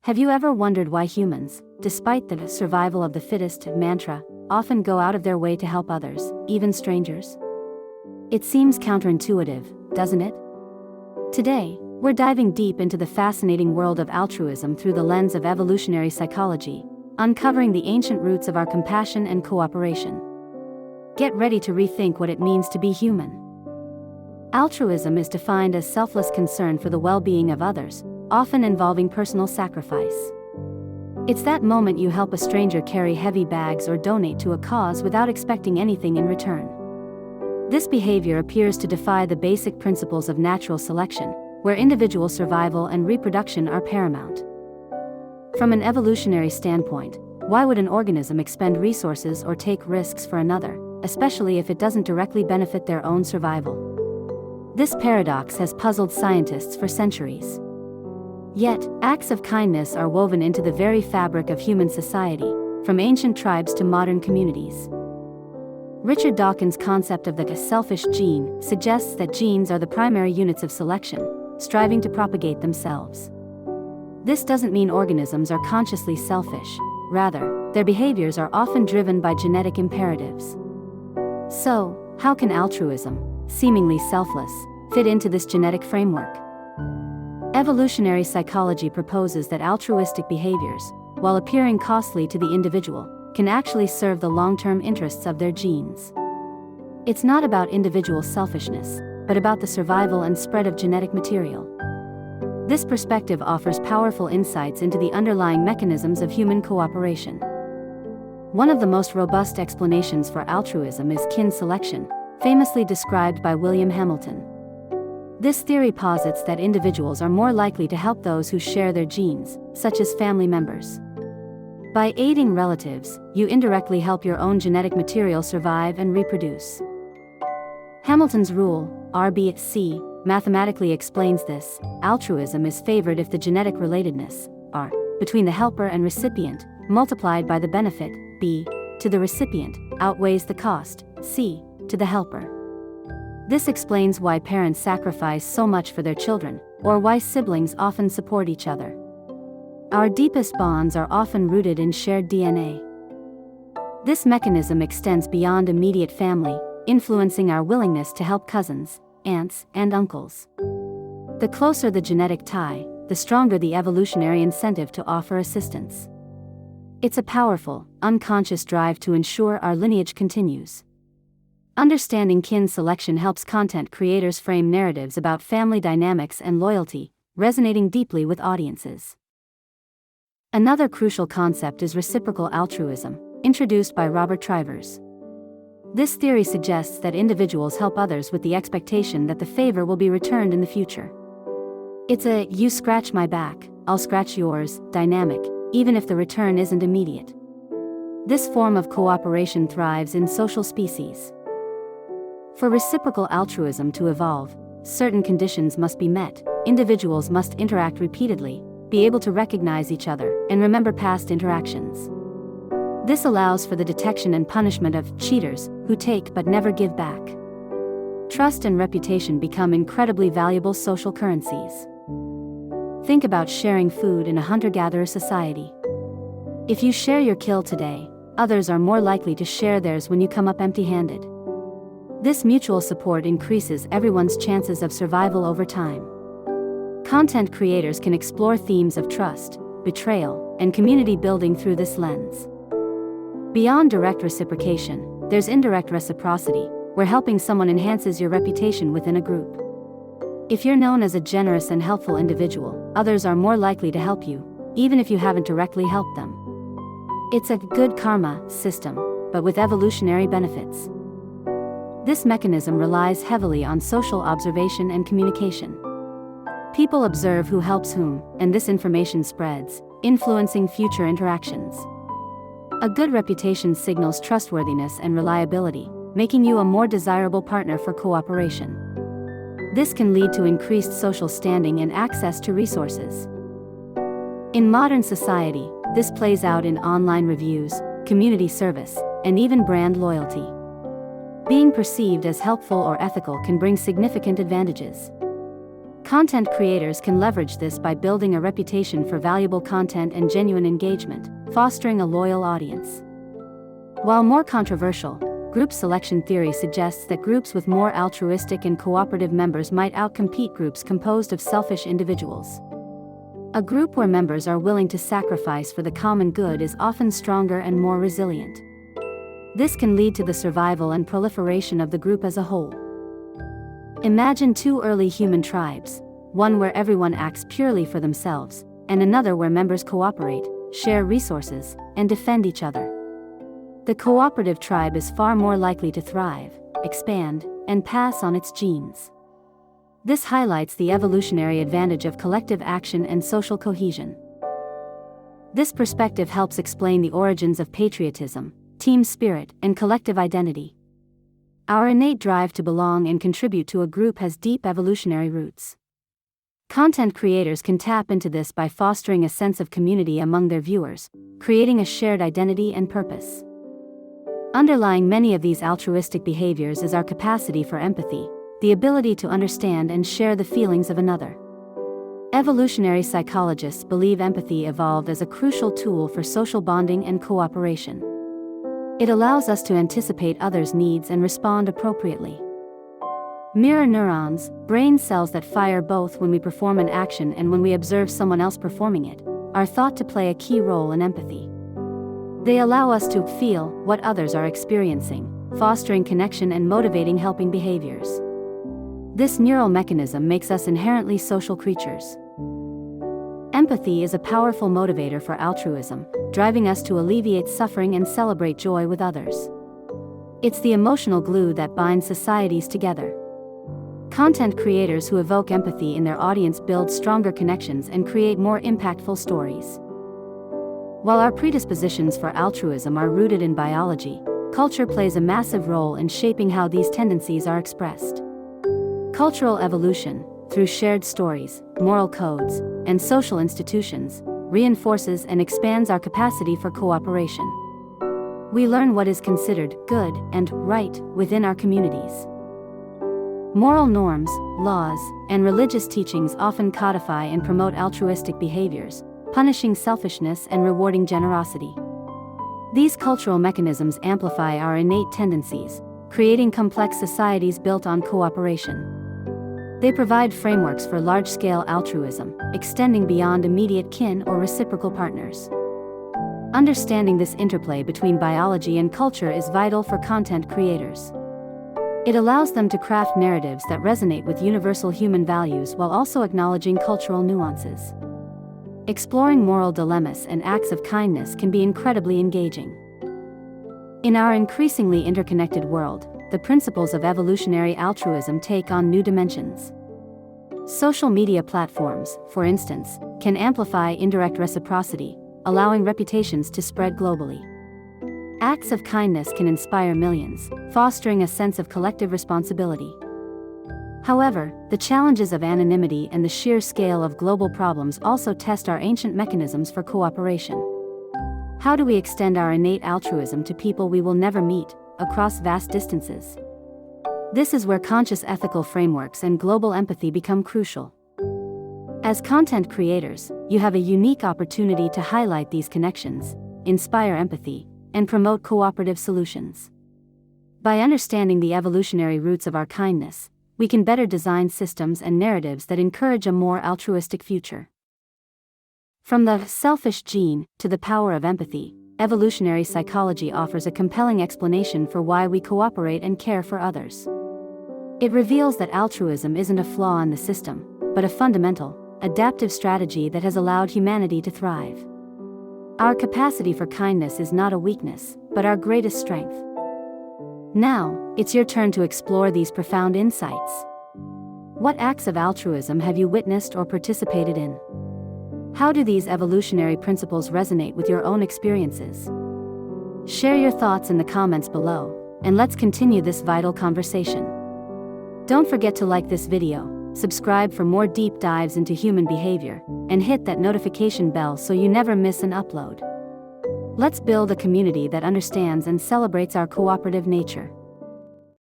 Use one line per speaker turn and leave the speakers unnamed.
Have you ever wondered why humans, despite the survival of the fittest mantra, often go out of their way to help others, even strangers? It seems counterintuitive, doesn't it? Today, we're diving deep into the fascinating world of altruism through the lens of evolutionary psychology, uncovering the ancient roots of our compassion and cooperation. Get ready to rethink what it means to be human. Altruism is defined as selfless concern for the well-being of others, often involving personal sacrifice. It's that moment you help a stranger carry heavy bags or donate to a cause without expecting anything in return. This behavior appears to defy the basic principles of natural selection, where individual survival and reproduction are paramount. From an evolutionary standpoint, why would an organism expend resources or take risks for another, especially if it doesn't directly benefit their own survival? This paradox has puzzled scientists for centuries. Yet, acts of kindness are woven into the very fabric of human society, from ancient tribes to modern communities. Richard Dawkins' concept of the selfish gene suggests that genes are the primary units of selection, striving to propagate themselves. This doesn't mean organisms are consciously selfish, rather, their behaviors are often driven by genetic imperatives. So, how can altruism, seemingly selfless, fit into this genetic framework? Evolutionary psychology proposes that altruistic behaviors, while appearing costly to the individual, can actually serve the long-term interests of their genes. It's not about individual selfishness, but about the survival and spread of genetic material. This perspective offers powerful insights into the underlying mechanisms of human cooperation. One of the most robust explanations for altruism is kin selection, famously described by William Hamilton. This theory posits that individuals are more likely to help those who share their genes, such as family members. By aiding relatives, you indirectly help your own genetic material survive and reproduce. Hamilton's rule, RBC, mathematically explains this. Altruism is favored if the genetic relatedness, R, between the helper and recipient, multiplied by the benefit, B, to the recipient, outweighs the cost, C, to the helper. This explains why parents sacrifice so much for their children, or why siblings often support each other. Our deepest bonds are often rooted in shared DNA. This mechanism extends beyond immediate family, influencing our willingness to help cousins, aunts, and uncles. The closer the genetic tie, the stronger the evolutionary incentive to offer assistance. It's a powerful, unconscious drive to ensure our lineage continues. Understanding kin selection helps content creators frame narratives about family dynamics and loyalty, resonating deeply with audiences. Another crucial concept is reciprocal altruism, introduced by Robert Trivers. This theory suggests that individuals help others with the expectation that the favor will be returned in the future. It's a "you scratch my back, I'll scratch yours" dynamic, even if the return isn't immediate. This form of cooperation thrives in social species. For reciprocal altruism to evolve, certain conditions must be met. Individuals must interact repeatedly, be able to recognize each other, and remember past interactions. This allows for the detection and punishment of cheaters who take but never give back. Trust and reputation become incredibly valuable social currencies. Think about sharing food in a hunter-gatherer society. If you share your kill today, others are more likely to share theirs when you come up empty-handed. This mutual support increases everyone's chances of survival over time. Content creators can explore themes of trust, betrayal, and community building through this lens. Beyond direct reciprocation, there's indirect reciprocity, where helping someone enhances your reputation within a group. If you're known as a generous and helpful individual, others are more likely to help you, even if you haven't directly helped them. It's a good karma system, but with evolutionary benefits. This mechanism relies heavily on social observation and communication. People observe who helps whom, and this information spreads, influencing future interactions. A good reputation signals trustworthiness and reliability, making you a more desirable partner for cooperation. This can lead to increased social standing and access to resources. In modern society, this plays out in online reviews, community service, and even brand loyalty. Being perceived as helpful or ethical can bring significant advantages. Content creators can leverage this by building a reputation for valuable content and genuine engagement, fostering a loyal audience. While more controversial, group selection theory suggests that groups with more altruistic and cooperative members might outcompete groups composed of selfish individuals. A group where members are willing to sacrifice for the common good is often stronger and more resilient. This can lead to the survival and proliferation of the group as a whole. Imagine two early human tribes, one where everyone acts purely for themselves, and another where members cooperate, share resources, and defend each other. The cooperative tribe is far more likely to thrive, expand, and pass on its genes. This highlights the evolutionary advantage of collective action and social cohesion. This perspective helps explain the origins of patriotism, team spirit, and collective identity. Our innate drive to belong and contribute to a group has deep evolutionary roots. Content creators can tap into this by fostering a sense of community among their viewers, creating a shared identity and purpose. Underlying many of these altruistic behaviors is our capacity for empathy, the ability to understand and share the feelings of another. Evolutionary psychologists believe empathy evolved as a crucial tool for social bonding and cooperation. It allows us to anticipate others' needs and respond appropriately. Mirror neurons, brain cells that fire both when we perform an action and when we observe someone else performing it, are thought to play a key role in empathy. They allow us to feel what others are experiencing, fostering connection and motivating helping behaviors. This neural mechanism makes us inherently social creatures. Empathy is a powerful motivator for altruism, driving us to alleviate suffering and celebrate joy with others. It's the emotional glue that binds societies together. Content creators who evoke empathy in their audience build stronger connections and create more impactful stories. While our predispositions for altruism are rooted in biology, culture plays a massive role in shaping how these tendencies are expressed. Cultural evolution, through shared stories, moral codes, and social institutions, reinforces and expands our capacity for cooperation. We learn what is considered good and right within our communities. Moral norms, laws, and religious teachings often codify and promote altruistic behaviors, punishing selfishness and rewarding generosity. These cultural mechanisms amplify our innate tendencies, creating complex societies built on cooperation. They provide frameworks for large-scale altruism, extending beyond immediate kin or reciprocal partners. Understanding this interplay between biology and culture is vital for content creators. It allows them to craft narratives that resonate with universal human values while also acknowledging cultural nuances. Exploring moral dilemmas and acts of kindness can be incredibly engaging. In our increasingly interconnected world, the principles of evolutionary altruism take on new dimensions. Social media platforms, for instance, can amplify indirect reciprocity, allowing reputations to spread globally. Acts of kindness can inspire millions, fostering a sense of collective responsibility. However, the challenges of anonymity and the sheer scale of global problems also test our ancient mechanisms for cooperation. How do we extend our innate altruism to people we will never meet, across vast distances? This is where conscious ethical frameworks and global empathy become crucial. As content creators, you have a unique opportunity to highlight these connections, inspire empathy, and promote cooperative solutions. By understanding the evolutionary roots of our kindness, we can better design systems and narratives that encourage a more altruistic future. From the selfish gene to the power of empathy, evolutionary psychology offers a compelling explanation for why we cooperate and care for others. It reveals that altruism isn't a flaw in the system, but a fundamental, adaptive strategy that has allowed humanity to thrive. Our capacity for kindness is not a weakness, but our greatest strength. Now, it's your turn to explore these profound insights. What acts of altruism have you witnessed or participated in? How do these evolutionary principles resonate with your own experiences? Share your thoughts in the comments below, and let's continue this vital conversation. Don't forget to like this video, subscribe for more deep dives into human behavior, and hit that notification bell so you never miss an upload. Let's build a community that understands and celebrates our cooperative nature.